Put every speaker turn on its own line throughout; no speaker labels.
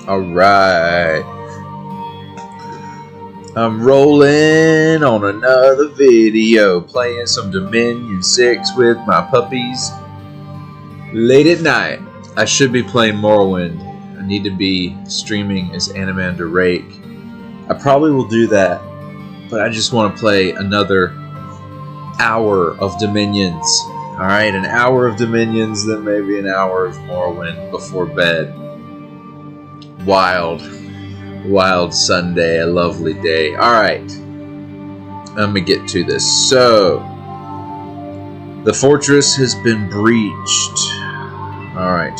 Alright. I'm rolling on another video, playing some Dominion 6 with my puppies late at night. I should be playing Morrowind. I need to be streaming as Animander Rake. I probably will do that, but I just want to play another hour of Dominions. Alright, an hour of Dominions, then maybe an hour of Morrowind before bed. Wild Sunday, a lovely day. Alright, let me get to this. So, the fortress has been breached. Alright.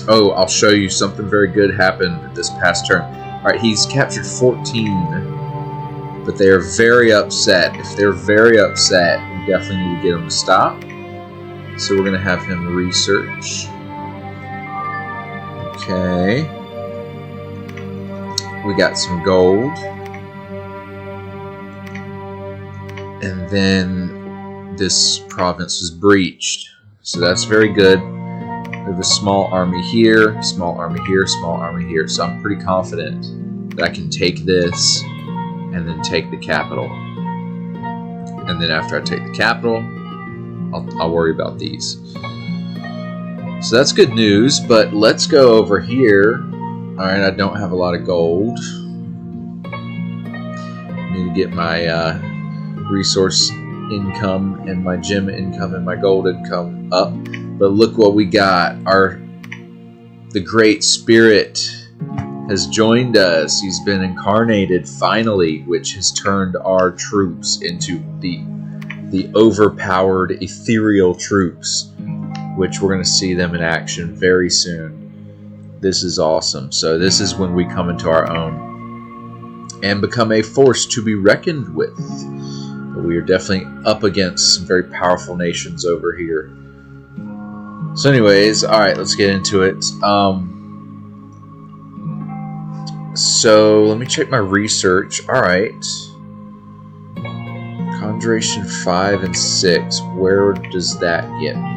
Oh, I'll show you something very good happened this past turn. Alright, he's captured 14, but they are very upset. If they're very upset, we definitely need to get them to stop. So we're going to have him research. Okay. We got some gold. And then this province was breached. So that's very good. We have a small army here, small army here, small army here. So I'm pretty confident that I can take this and then take the capital. And then after I take the capital, I'll worry about these. So that's good news, but let's go over here. Alright, I don't have a lot of gold. I need to get my resource income and my gem income and my gold income up. But look what we got. The Great Spirit has joined us. He's been incarnated finally, which has turned our troops into the overpowered ethereal troops, which we're going to see them in action very soon. This is awesome. So this is when we come into our own and become a force to be reckoned with. But we are definitely up against some very powerful nations over here. So anyways, alright, let's get into it. So let me check my research. Alright. Conjuration 5 and 6. Where does that get me?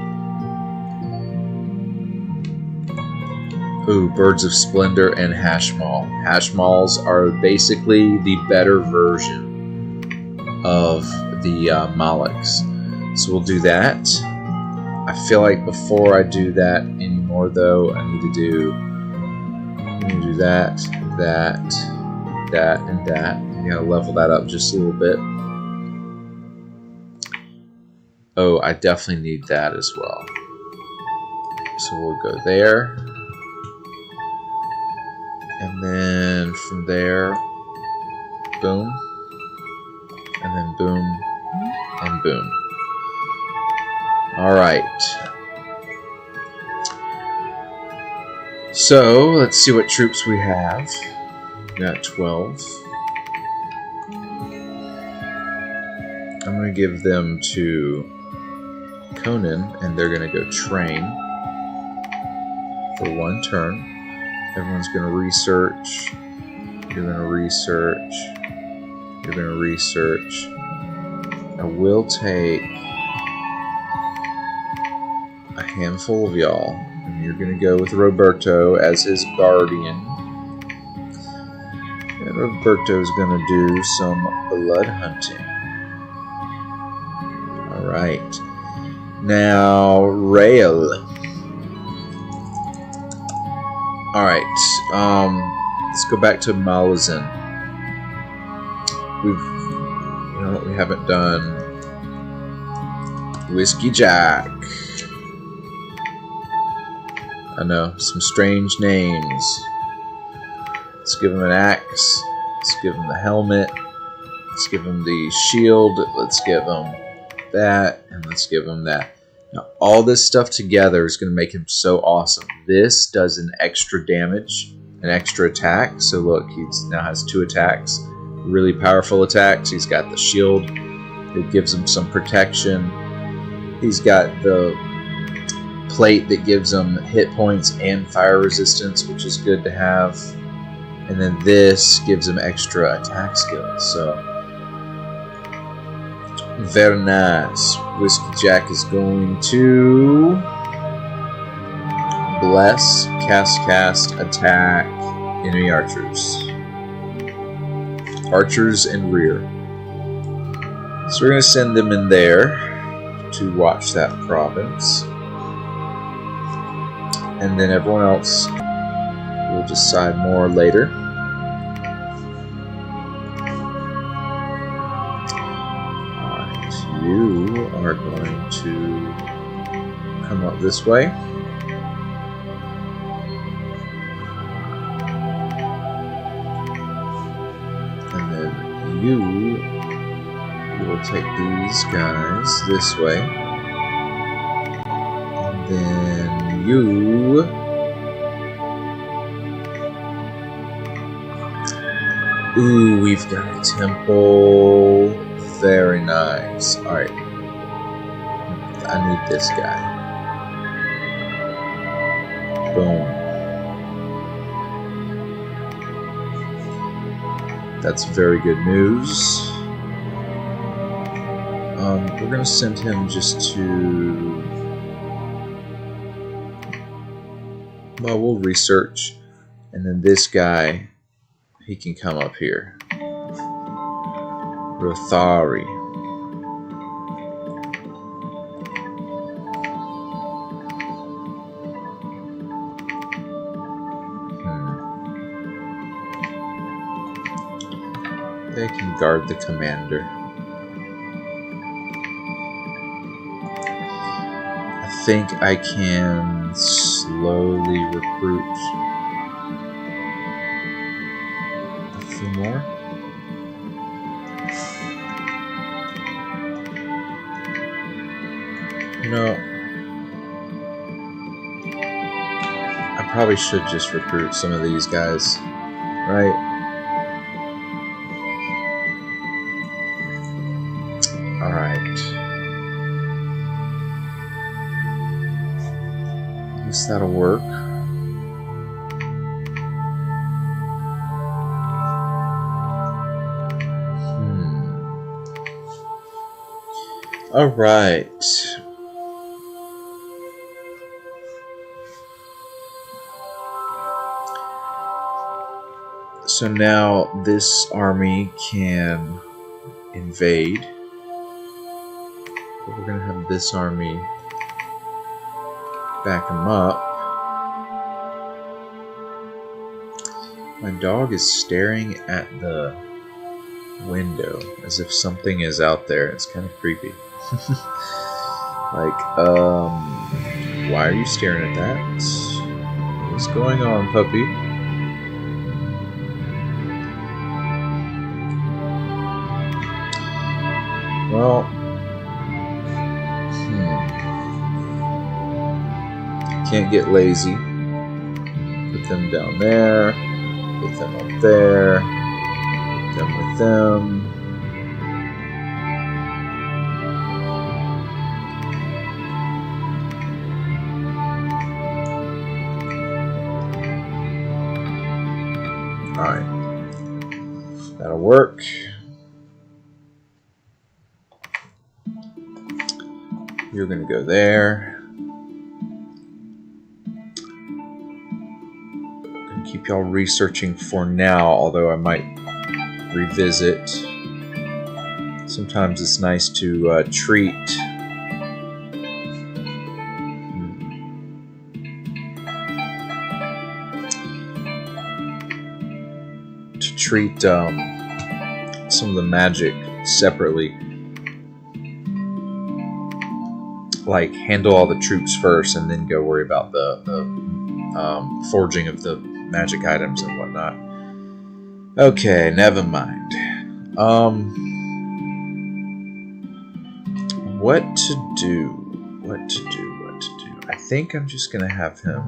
Ooh, Birds of Splendor and Hashmal. Hashmals are basically the better version of the Malaks. So we'll do that. I feel like before I do that anymore, though, I need to do that, and that. I'm gonna level that up just a little bit. Oh, I definitely need that as well. So we'll go there. And then from there, boom, and then boom, and boom. Alright. So, let's see what troops we have. We got 12. I'm going to give them to Conan, and they're going to go train for 1 turn. Everyone's going to research. You're going to research. You're going to research. I will take a handful of y'all, and you're going to go with Roberto as his guardian. And Roberto's going to do some blood hunting. Alright. Now, Rael. Alright, let's go back to Malazan. You know what we haven't done? Whiskey Jack. I know, some strange names. Let's give him an axe. Let's give him the helmet. Let's give him the shield. Let's give him that. And let's give him that. Now, all this stuff together is going to make him so awesome. This does an extra damage, an extra attack. So look, he now has 2 attacks. Really powerful attacks. He's got the shield. It gives him some protection. He's got the plate that gives him hit points and fire resistance, which is good to have. And then this gives him extra attack skills. So very nice. Whiskey Jack is going to bless, cast, attack, enemy archers. Archers in rear. So we're going to send them in there to watch that province. And then everyone else will decide more later. Alright, you are going to come up this way. And then you will take these guys this way. And then you ooh, we've got a temple. Very nice. Alright. I need this guy. Boom. That's very good news. We're going to send him just to... Well, we'll research. And then this guy, he can come up here. Rothari. They can guard the commander. I think I can slowly recruit a few more. You know, I probably should just recruit some of these guys, right? Alright. Guess that'll work. Alright. So now this army can invade. But we're going to have this army back them up. My dog is staring at the window as if something is out there. It's kind of creepy. Like, why are you staring at that? What's going on, puppy? Well, can't get lazy. Put them down there. Put them up there. Put them with them. Alright. That'll work. You're going to go there. Keep y'all researching for now, although I might revisit. Sometimes it's nice to treat some of the magic separately. Like, handle all the troops first and then go worry about the forging of the magic items and whatnot. Okay, never mind. What to do? I think I'm just gonna have him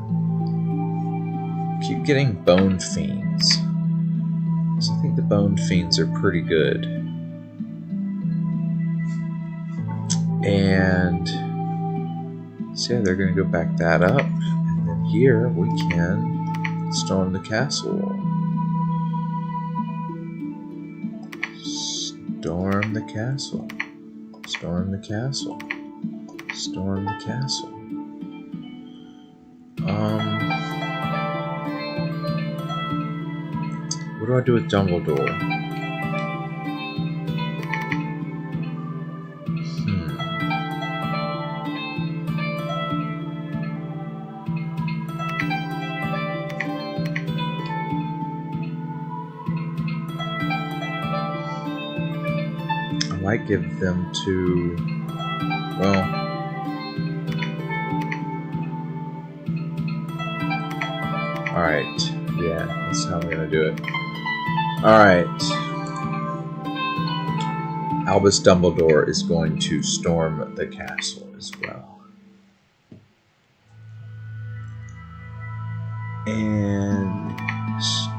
keep getting Bone Fiends. So I think the Bone Fiends are pretty good. And so yeah, they're gonna go back that up. And then here we can storm the castle. Storm the castle. Storm the castle. Storm the castle. What do I do with Dumbledore? I might give them to, well, alright, yeah, that's how I'm gonna do it. Alright. Albus Dumbledore is going to storm the castle as well. And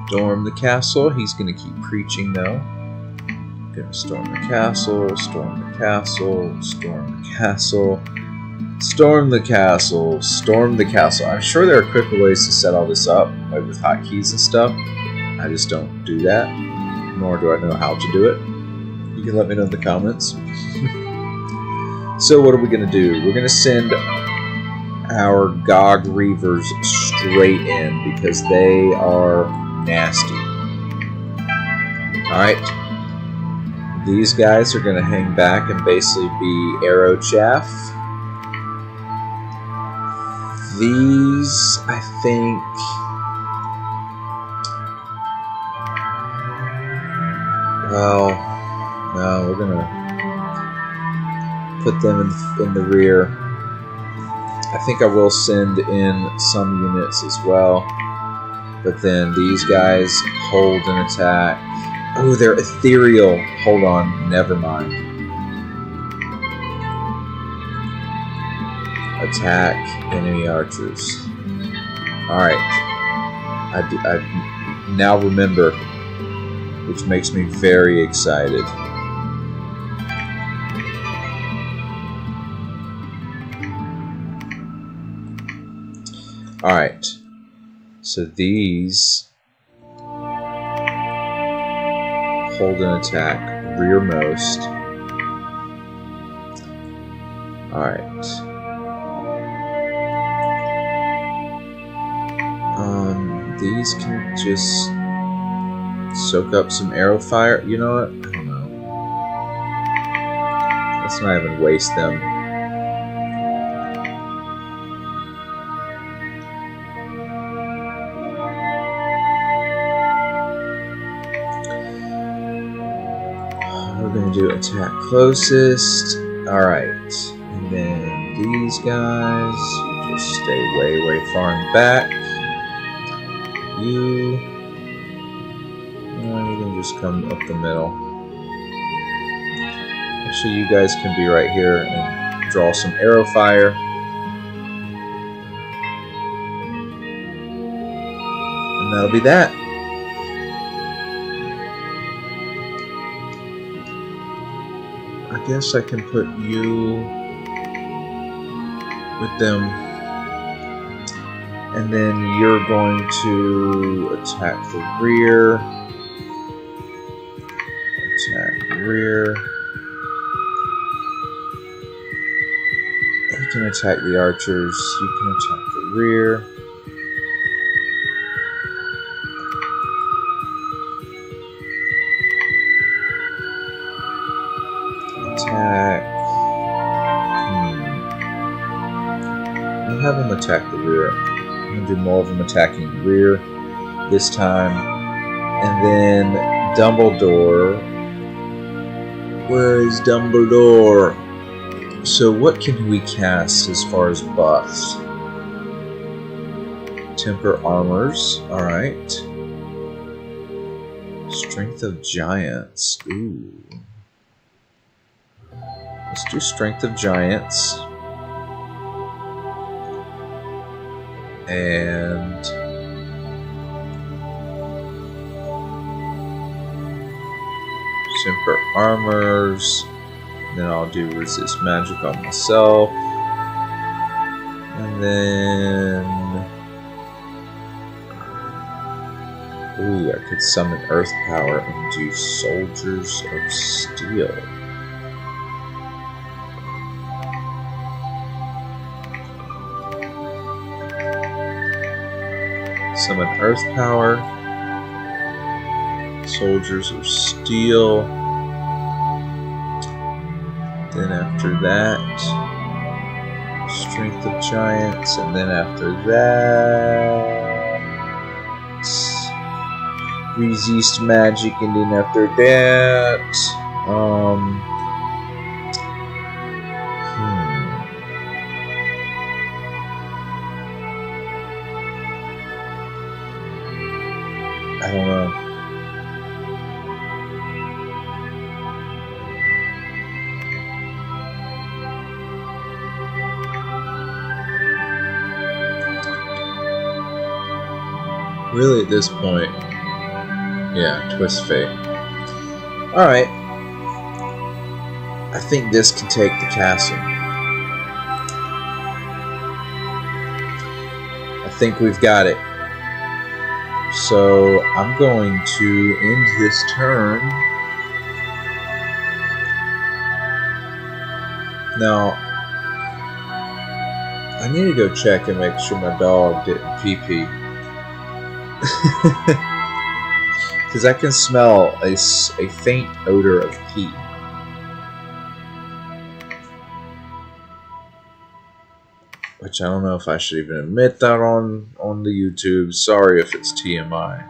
storm the castle. He's going to keep preaching though. Gonna storm the castle, storm the castle, storm the castle, storm the castle, storm the castle. I'm sure there are quicker ways to set all this up, like with hotkeys and stuff. I just don't do that, nor do I know how to do it. You can let me know in the comments. So what are we going to do? We're going to send our Gog Reavers straight in because they are nasty. Alright. These guys are going to hang back and basically be arrow chaff. These, I think... Well, no, we're gonna put them in the rear. I think I will send in some units as well, but then these guys hold an attack. Oh, they're ethereal. Hold on, never mind. Attack enemy archers. Alright. I now remember, which makes me very excited. Alright, so these hold an attack rearmost. Alright. These can just soak up some arrow fire. You know what? I don't know. Let's not even waste them. We're going to do attack closest. Alright. And then these guys just stay way, way far in the back. You can just come up the middle. Actually, you guys can be right here and draw some arrow fire. And that'll be that. I guess I can put you with them. And then you're going to attack the rear. Attack rear. You can attack the archers. You can attack the rear. Attack. I'll have them attack the rear. I'm going to do more of them attacking the rear this time. And then Dumbledore. Where is Dumbledore? So what can we cast as far as buffs? Temper Armors. Alright. Strength of Giants. Ooh. Let's do Strength of Giants. And Temper Armors. Then I'll do Resist Magic on myself. And then ooh, I could summon Earth Power and do Soldiers of Steel. Summon Earth Power. Soldiers of Steel. Then after that, Strength of Giants. And then after that, Resist Magic. And then after that, I don't know. Really, at this point, yeah, Twist Fate. Alright. I think this can take the castle. I think we've got it. So, I'm going to end this turn. Now, I need to go check and make sure my dog didn't pee-pee. Because I can smell a faint odor of pee. Which I don't know if I should even admit that on the YouTube. Sorry if it's TMI.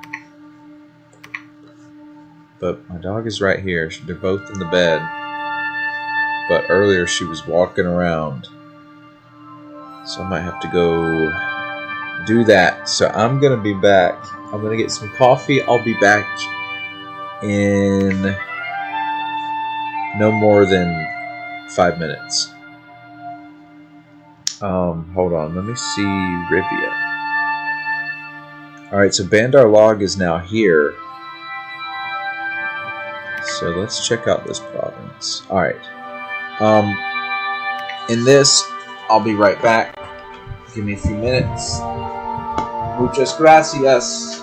But my dog is right here. They're both in the bed. But earlier she was walking around. So I might have to go do that. So I'm going to be back. I'm going to get some coffee. I'll be back in no more than 5 minutes. Hold on. Let me see Rivia. Alright, so Bandar Log is now here. So let's check out this province. Alright. In this, I'll be right back. Give me a few minutes. Muchas gracias.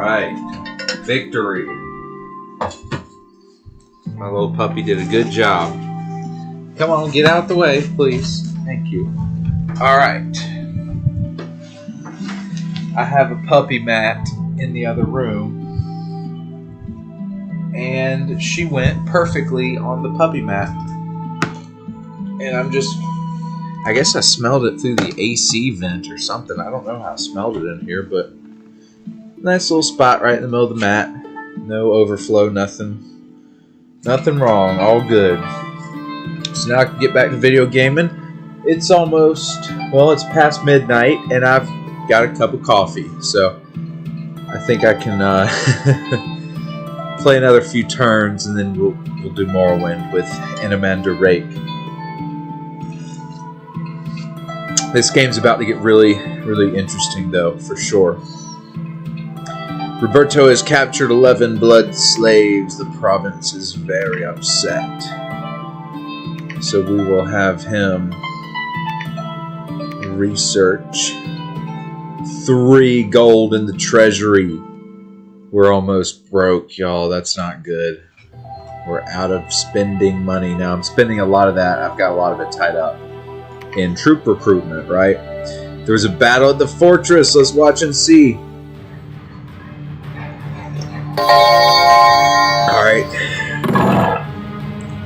Alright. Victory. My little puppy did a good job. Come on, get out the way, please. Thank you. Alright. I have a puppy mat in the other room. And she went perfectly on the puppy mat. And I guess I smelled it through the AC vent or something. I don't know how I smelled it in here, but nice little spot right in the middle of the mat. No overflow, nothing. Nothing wrong, all good. So now I can get back to video gaming. It's it's past midnight, and I've got a cup of coffee. So I think I can play another few turns, and then we'll do Morrowind with Inamanda Rake. This game's about to get really, really interesting, though, for sure. Roberto has captured 11 blood slaves. The province is very upset. So we will have him research 3 gold in the treasury. We're almost broke, y'all. That's not good. We're out of spending money now. I'm spending a lot of that. I've got a lot of it tied up in troop recruitment, right? There was a battle at the fortress. Let's watch and see. Alright.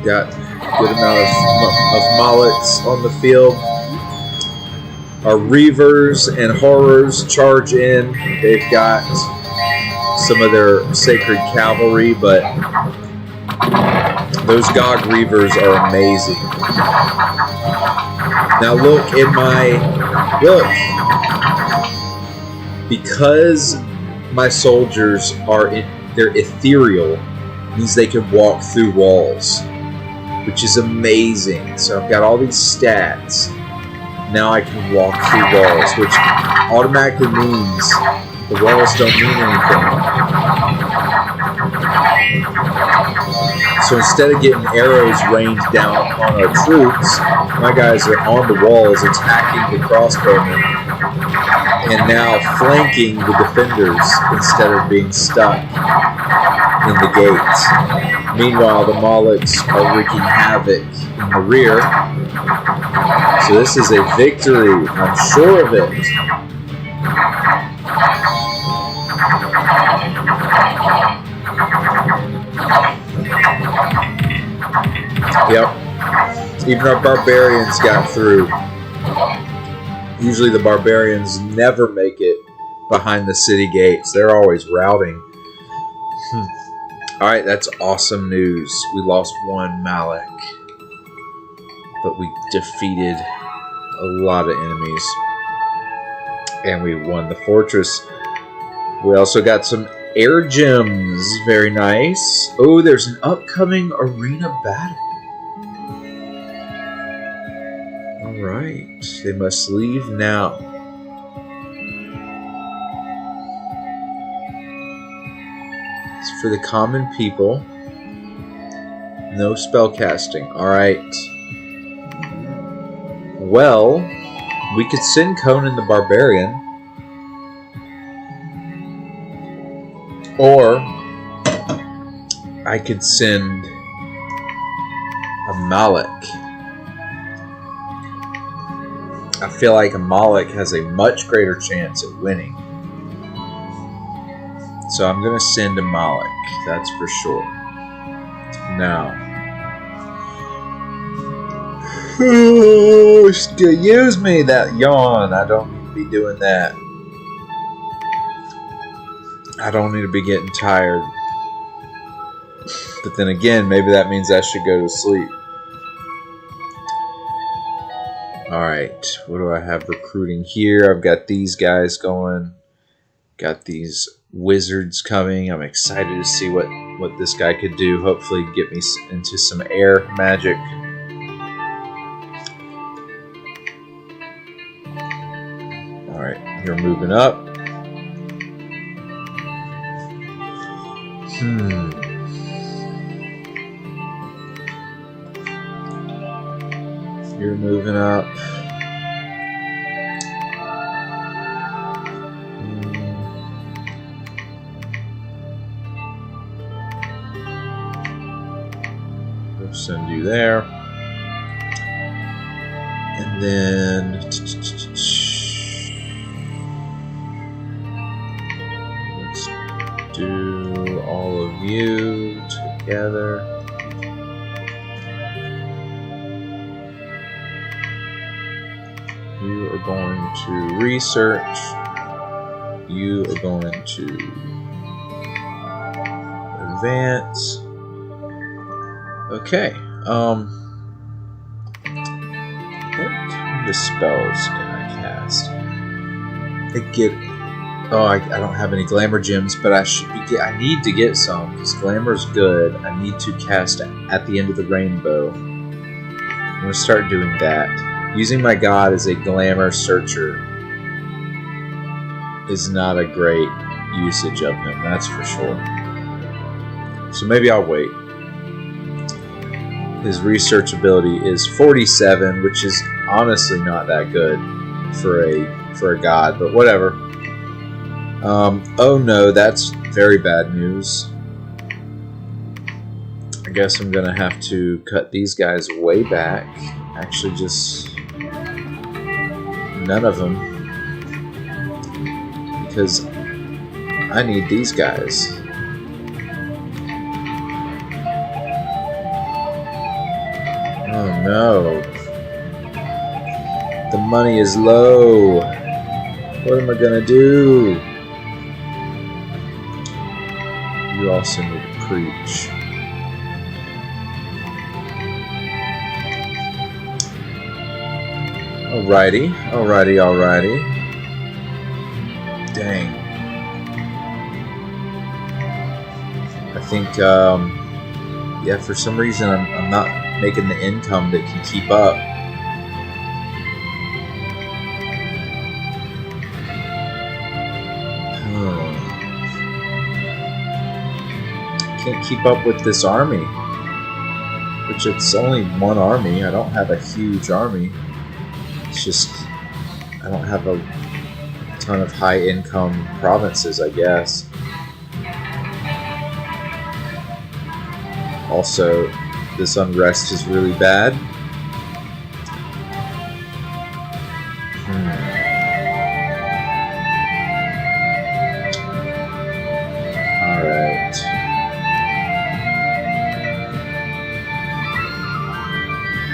Got a good amount of Molochs on the field. Our Reavers and Horrors charge in. They've got some of their sacred cavalry, but those Gog Reavers are amazing. Now look, because my soldiers they're ethereal, means they can walk through walls, which is amazing. So I've got all these stats. Now I can walk through walls, which automatically means the walls don't mean anything. So instead of getting arrows rained down on our troops, my guys are on the walls attacking the crossbowmen and now flanking the defenders instead of being stuck in the gates. Meanwhile, the Molochs are wreaking havoc in the rear. So this is a victory, I'm sure of it. Yep. Even our barbarians got through. Usually the barbarians never make it behind the city gates. They're always routing. Alright, that's awesome news. We lost 1 Malak, but we defeated a lot of enemies. And we won the fortress. We also got some air gems. Very nice. Oh, there's an upcoming arena battle. Alright, they must leave now. It's for the common people. No spellcasting. Alright. Well, we could send Conan the Barbarian. Or I could send a Malak. I feel like a Malak has a much greater chance at winning. So I'm going to send a Malak, that's for sure. Now, excuse me, that yawn. I don't need to be doing that. I don't need to be getting tired. But then again, maybe that means I should go to sleep. Alright, what do I have recruiting here? I've got these guys going. Got these wizards coming. I'm excited to see what this guy could do. Hopefully get me into some air magic. Alright, you're moving up. You're moving up. there. And then let's do all of you together. You are going to research. You are going to advance. Okay. What kind of spells can I cast? I don't have any glamour gems, but I need to get some because glamour's good. I need to cast at the end of the rainbow. I'm gonna start doing that. Using my god as a glamour searcher is not a great usage of him, that's for sure. So maybe I'll wait. His research ability is 47, which is honestly not that good for a god, but whatever. Oh no, that's very bad news. I guess I'm gonna have to cut these guys way back. Actually, just none of them, because I need these guys. Oh no. The money is low. What am I gonna do? You also need to preach. Alrighty. Dang. I think, yeah, for some reason I'm not making the income that can keep up. Can't keep up with this army, which it's only one army. I don't have a huge army. It's just I don't have a ton of high income provinces, I guess. Also, this unrest is really bad. Alright.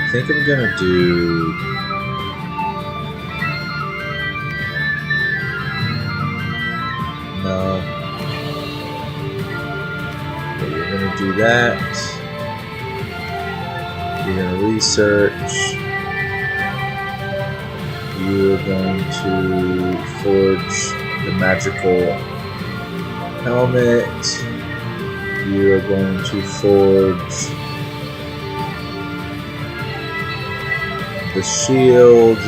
I think I'm gonna do... No. Okay, you're gonna do that. You're going to research. You are going to forge the magical helmet. You are going to forge the shield.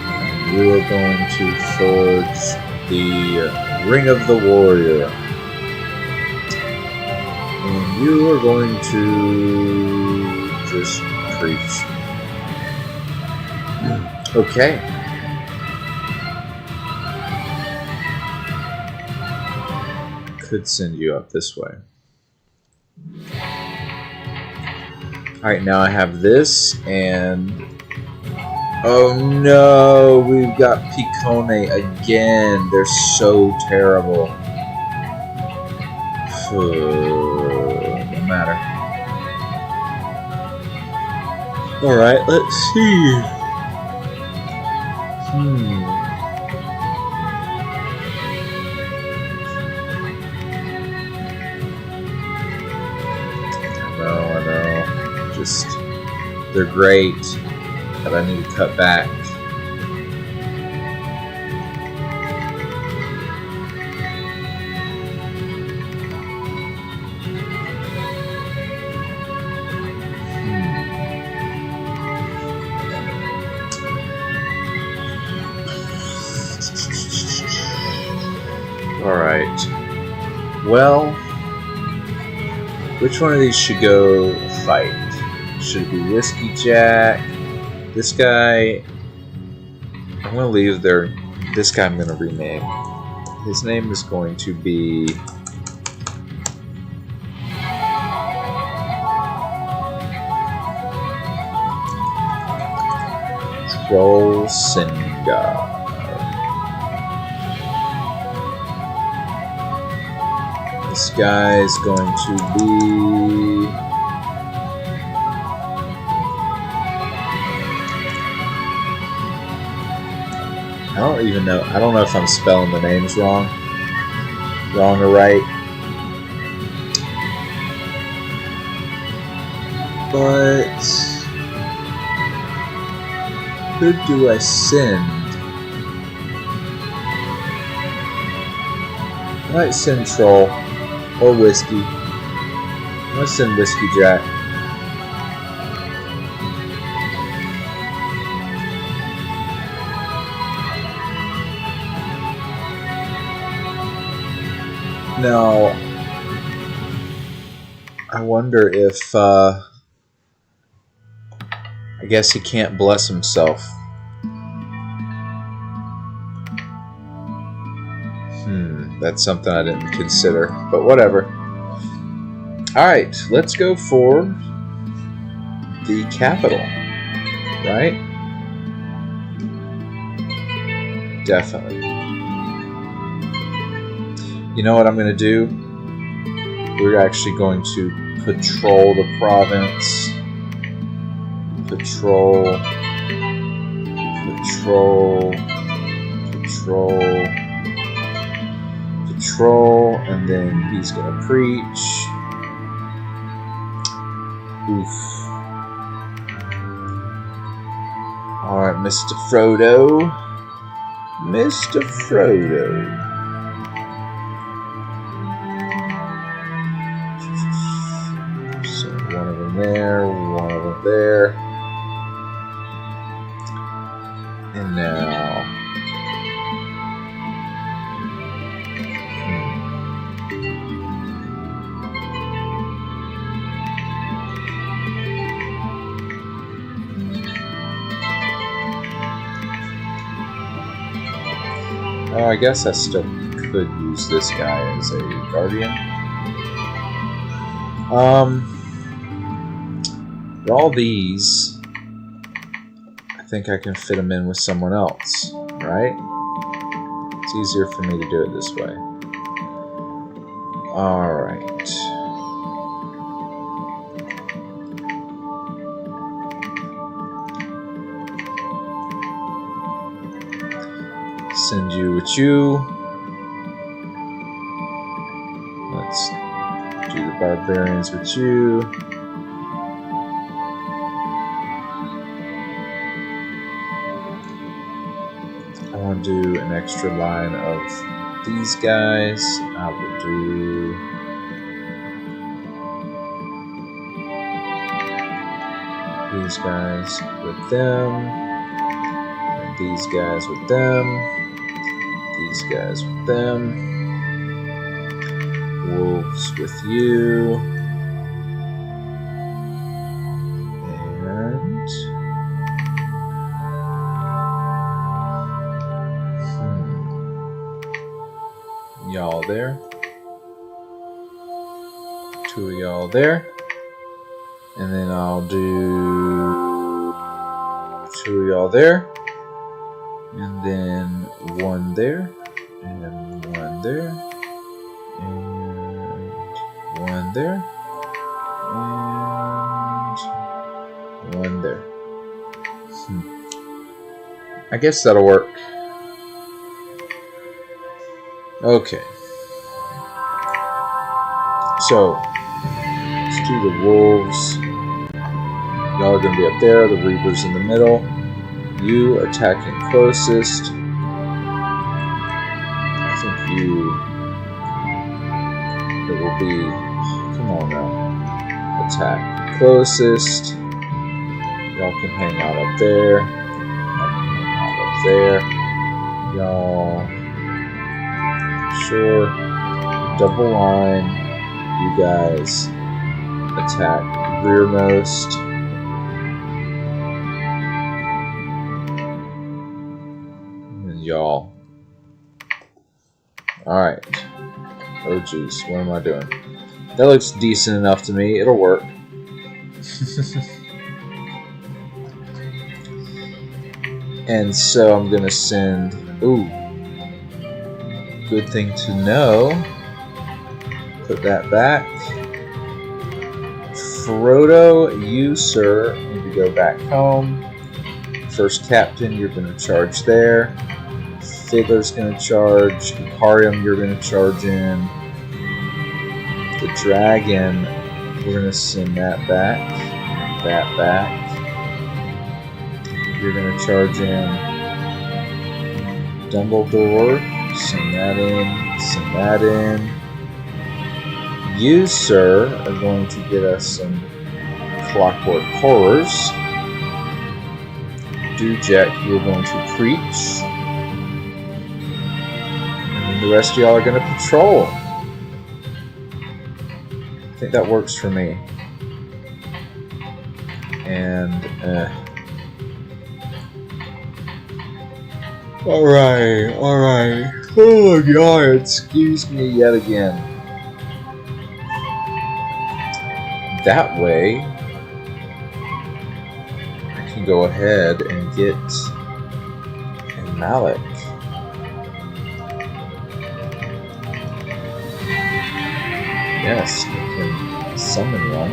And you are going to forge the Ring of the Warrior. And you are going to just preach. Okay. Could send you up this way. Alright, now I have this, and... Oh no! We've got Piccone again. They're so terrible. No matter. Alright, let's see. I know. Just, they're great, but I need to cut back. Alright. Well, which one of these should go fight? Should it be Whiskey Jack? This guy... I'm going to leave there. This guy I'm going to rename. His name is going to be... Rolsinga. This guy is going to be... I don't even know. I don't know if I'm spelling the names wrong or right. But who do I send? I might send Troll or Whiskey. I'm gonna send Whiskey Jack. Now, I wonder if, I guess he can't bless himself. That's something I didn't consider, but whatever. Alright, let's go for the capital, right? Definitely. You know what I'm going to do? We're actually going to patrol the province. Patrol, and then he's going to preach. Oof. Alright, Mr. Frodo. Mr. Frodo. There, one of them there, and now oh, I guess I still could use this guy as a guardian. All these, I think I can fit them in with someone else, right? It's easier for me to do it this way. Alright. Send you with you. Let's do the barbarians with you. Do an extra line of these guys. I will do these guys with them, and these guys with them, these guys with them, wolves with you, and y'all there, two of y'all there, and then I'll do two of y'all there, and then one there, and one there, and one there, and one there. I guess that'll work. Okay. So, let's do the wolves. Y'all are going to be up there. The reapers in the middle. You attacking closest. I think you... It will be... Come on now. Attack closest. Y'all can hang out up there. Y'all can hang out up there. Y'all... Sure. Double line. You guys attack rearmost. And y'all. Alright. Oh jeez, what am I doing? That looks decent enough to me. It'll work. And so I'm going to send... Ooh. Good thing to know. Put that back. Frodo, you, sir, need to go back home. First Captain, you're going to charge there. Fiddler's going to charge. Imparium, you're going to charge in. The Dragon, we're going to send that back. That back. You're going to charge in. Dumbledore, send that in. Send that in. You, sir, are going to get us some Clockwork Horrors. Dewjack, you're going to preach. And the rest of y'all are going to patrol. I think that works for me. And, Alright. Oh god, excuse me yet again. That way, I can go ahead and get a Malak. Yes, I can summon one.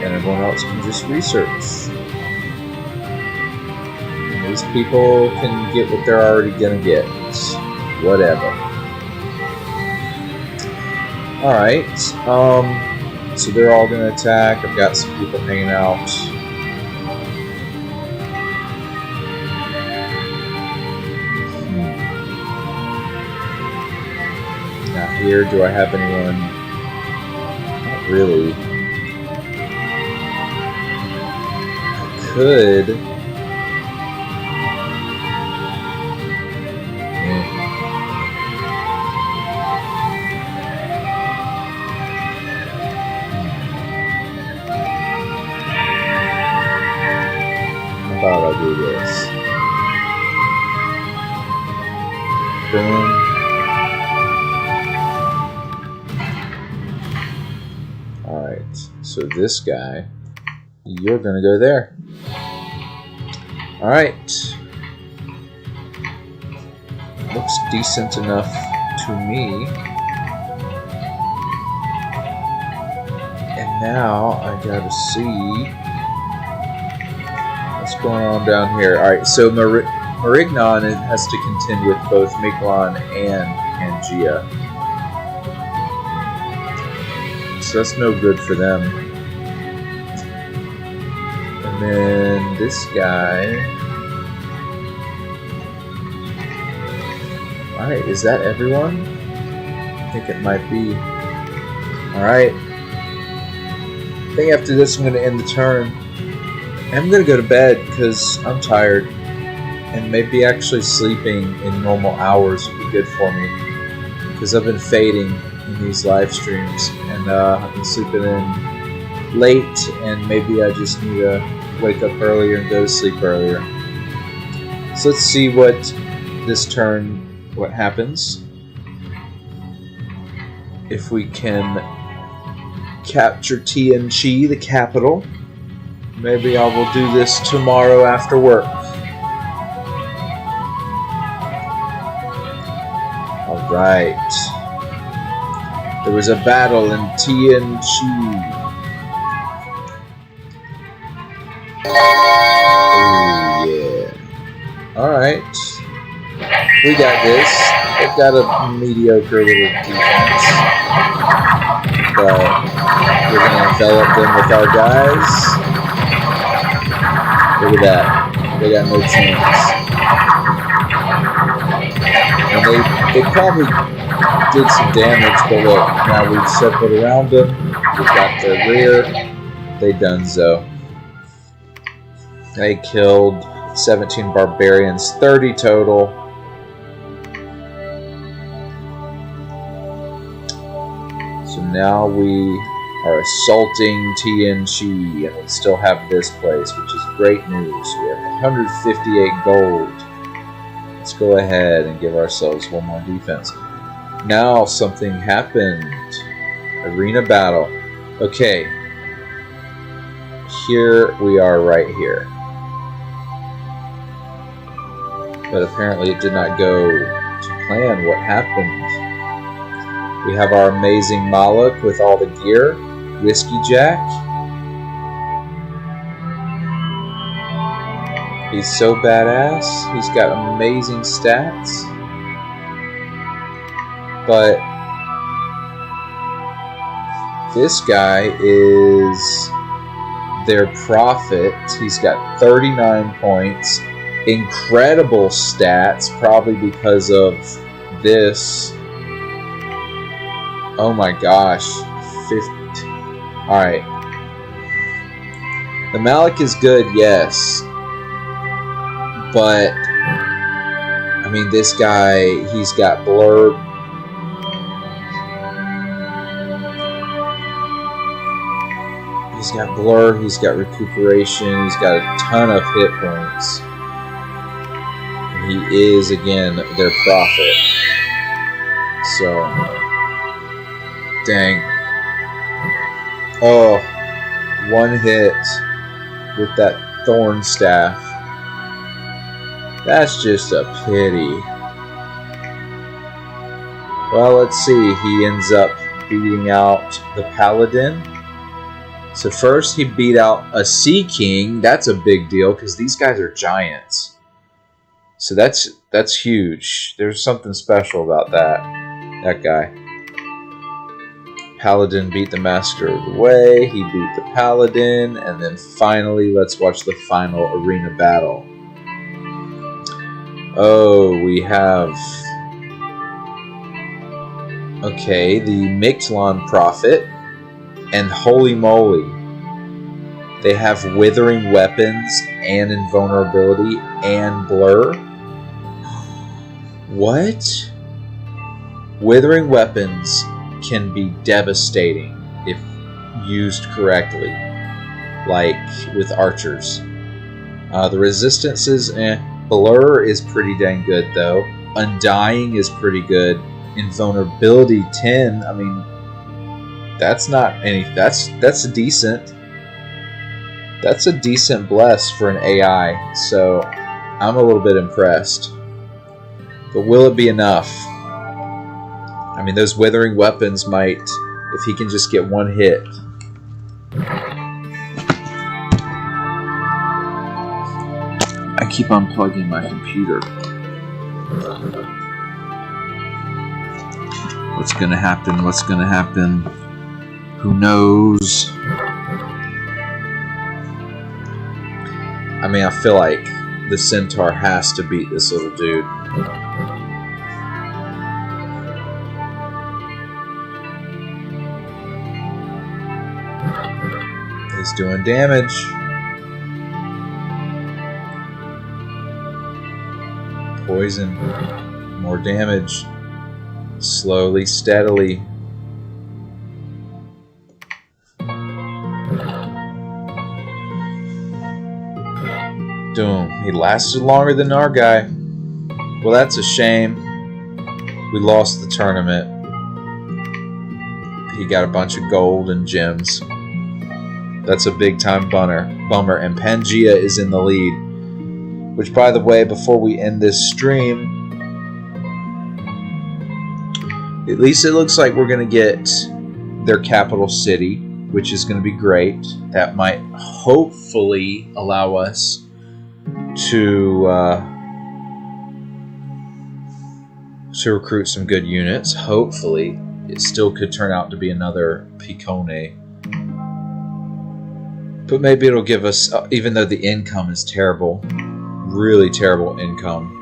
And everyone else can just research. And these people can get what they're already gonna get. Whatever. Alright, so they're all gonna attack. I've got some people hanging out. Now here, do I have anyone? Not really. I could. How about I do this? Boom. Alright, so this guy, you're gonna go there. Alright. Looks decent enough to me. And now I gotta see what's going on down here. Alright, so Marignon has to contend with both Miquelon and Pangea. So that's no good for them. And then this guy. Alright, is that everyone? I think it might be. Alright. I think after this I'm going to end the turn. I'm going to go to bed because I'm tired. And maybe actually sleeping in normal hours would be good for me. Because I've been fading in these live streams. And I've been sleeping in late. And maybe I just need to wake up earlier and go to sleep earlier. So let's see what this turn, what happens. If we can capture Tianqi, the capital. Maybe I will do this tomorrow after work. Alright. There was a battle in Tianqi. Oh yeah. Alright. We got this. They've got a mediocre little defense. But we're going to envelop them with our guys. Look at that. They got no chance. And they probably did some damage, but look, now we've circled around them. We've got their rear. They donezo. They killed 17 barbarians, 30 total. So now we are assaulting Tianqi, and we still have this place, which is great news. We have 158 gold. Let's go ahead and give ourselves one more defense. Now something happened. Arena battle. Okay. Here we are right here. But apparently it did not go to plan. What happened? We have our amazing Malak with all the gear. Whiskey Jack. He's so badass. He's got amazing stats. But this guy is their prophet. He's got 39 points. Incredible stats, probably because of this. Oh my gosh. 50. Alright. The Malak is good, yes. But, I mean, this guy, he's got blur. He's got blur, he's got recuperation, he's got a ton of hit points. And he is, again, their prophet. So, dang. Oh, one hit with that thorn staff. That's just a pity. Well, let's see. He ends up beating out the paladin. So first he beat out a Sea King. That's a big deal because these guys are giants. So that's huge. There's something special about that guy. Paladin beat the Master of the Way. He beat the Paladin. And then finally, let's watch the final arena battle. Oh, we have... Okay, the Mictlan Prophet. And holy moly, they have withering weapons and invulnerability and blur. What? Withering weapons can be devastating if used correctly, like with archers. The resistances, blur is pretty dang good though. Undying is pretty good. Invulnerability 10, I mean, that's not any. That's decent. That's a decent bless for an AI. So I'm a little bit impressed. But will it be enough? I mean, those withering weapons might, if he can just get one hit. I keep unplugging my computer. What's gonna happen? What's gonna happen? Who knows? I mean, I feel like the Centaur has to beat this little dude. He's doing damage. Poison. More damage. Slowly, steadily. Doom. He lasted longer than our guy. Well, that's a shame. We lost the tournament. He got a bunch of gold and gems. That's a big time bummer. And Pangea is in the lead. Which, by the way, before we end this stream, at least it looks like we're going to get their capital city, which is going to be great. That might hopefully allow us to recruit some good units. Hopefully. It still could turn out to be another Picone. But maybe it'll give us, even though the income is terrible, really terrible income.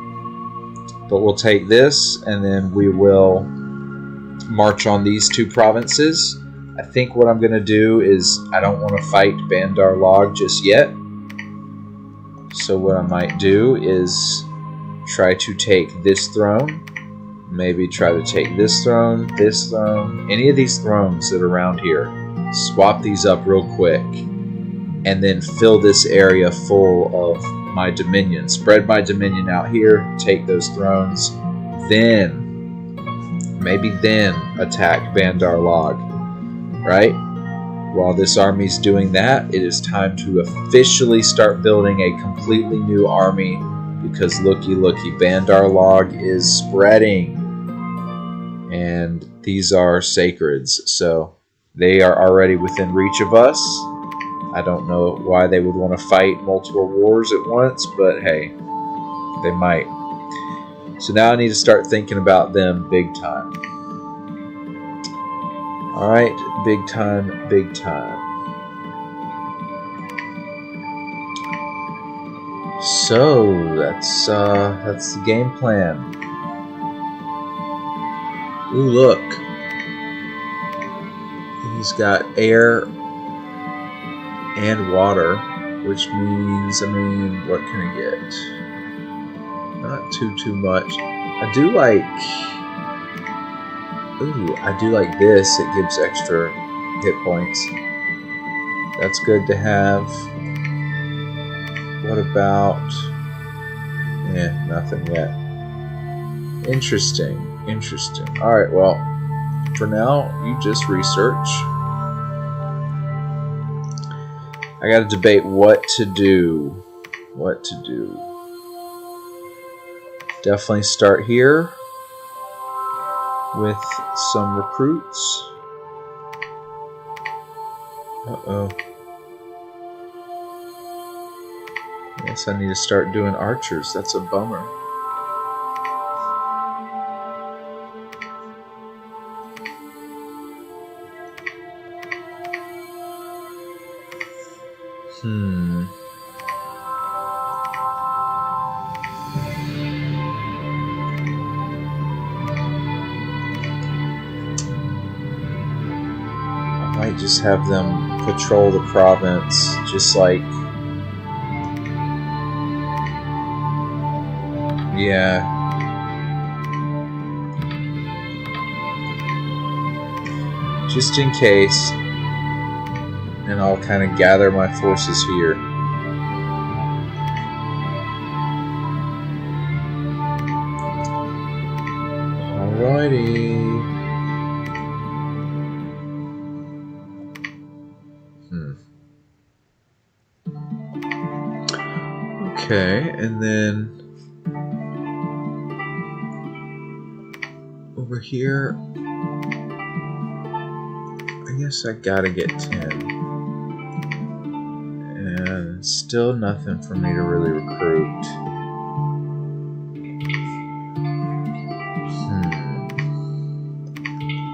But we'll take this, and then we will march on these two provinces. I think what I'm going to do is, I don't want to fight Bandar Log just yet. So what I might do is try to take this throne. Maybe try to take this throne, any of these thrones that are around here. Swap these up real quick. And then fill this area full of my dominion. Spread my dominion out here. Take those thrones. Maybe then attack Bandar Log. Right? While this army's doing that, it is time to officially start building a completely new army because looky, Bandar log is spreading. And these are sacreds, so they are already within reach of us. I don't know why they would want to fight multiple wars at once, but hey, they might. So now I need to start thinking about them big time. Alright, big time, big time. So that's the game plan. Ooh, look. He's got air and water, which means, I mean, what can I get? Not too much. I do like this. It gives extra hit points. That's good to have. What about... nothing yet. Interesting. Alright, well, for now, you just research. I gotta debate what to do. Definitely start here with some recruits. Uh-oh. Guess I need to start doing archers. That's a bummer. I might just have them patrol the province, just like... Yeah. Just in case. And I'll kind of gather my forces here. Alrighty. Okay, and then over here, I guess I gotta get 10. And still nothing for me to really recruit.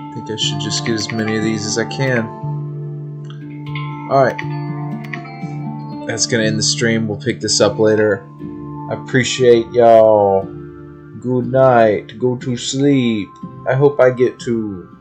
I think I should just get as many of these as I can. Alright. That's gonna end the stream. We'll pick this up later. I appreciate y'all. Good night. Go to sleep. I hope I get to.